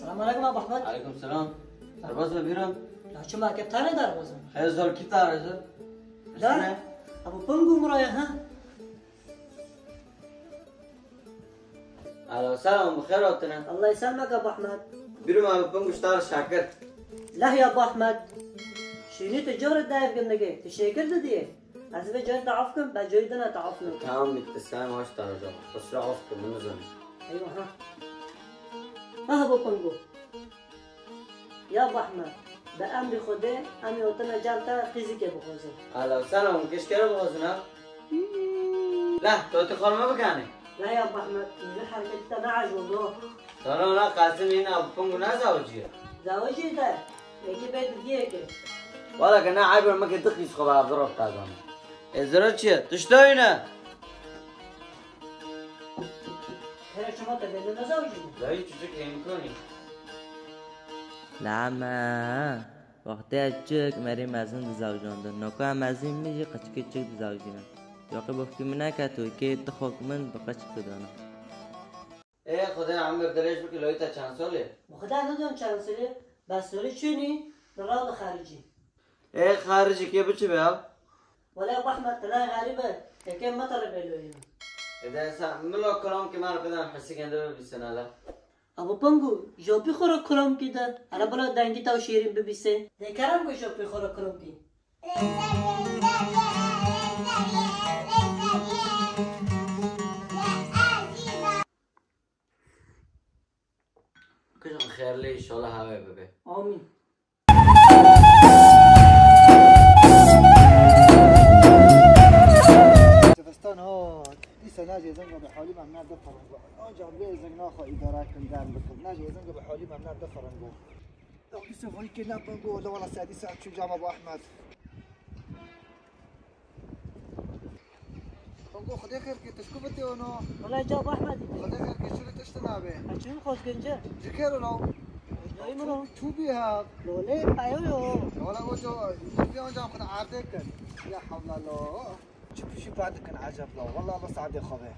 السلام عليكم ابو احمد. عليكم السلام. درباز ببيرم. لا شما كتاني درباز. خير زول كتار زول. لا ابو بنجو مرايا ها. اهلا وسهلا بخير وطنا. الله يسلمك ابو احمد. بيرم ابو بنجو اشتغل شاكر. لا يا ابو احمد. شيني تجور الدايف قلنقي تشيكر دي. أزبي جاي تعرفكم بجيدنا تعرفنا. تمام متسامح واش تعرفوا بس عرفكم من زمان. ايوه ها. ها ابو بنجو. يا ابو احمد بأمر خده أمي وطنا جالتا فيزيك بخوزه. اهلا وسهلا كشكر بخوزنا. لا تو تخول ما بكاني. لا يا ابو احمد من حركة تناعج والله. ترى لا قاسم هنا ابو بنجو نا زوجي. زوجي ده يجي بيت ديك. والله كنا عايبر ما كنت تخيس خبا ضرب تاعنا. ازرتشي تشتوينا. هلا شما تبين زوجي. لا يجيك يمكنني. لما وقتی اچک مری مزن زوجاندن نکه مزین میجی قچکی چک زوجینا یاقی بفتی منه که توی که تخوک من بقچ بدانم ايه خدا عم بدريش بك لو يتا چند ساله خدا ندون چند ساله بس ساله چونی نراد خارجي ايه خارجي كيف بتشي بها ولا ابو احمد تلاقي غريبه كم مطر بيلوين اذا سا ملو كلام كمان بدنا نحس كده بالسنه لا ابو بنگو جوبی خورا کلام کیده حالا بلا دنگی تا و شیرین ببیسه دکرم گو جوبی خورا کلام کی كل خير لي ان شاء الله هواي ببي آمین دستان ها دیسا ناجی زنگ به حالی ممنوع دفرن آنجا به زنگ ناخوا اداره کن دارم بکن ناجی زنگ به حالی ممنوع دفرن گو دیسا وای که نبگو لا والله ساعتی ساعت شو جام ابو احمد بگو خدا خیر که تشکو بتی اونو والله جا ابو احمد خدا خیر که شو تشتنابه اچون خوش گنجه ذکر لو جایی منو تو بها لوله پایو ولا وجو في اونجا خد عرض کن یا حول الله شوف شو بعد كان عجب له والله بس عاد خوفه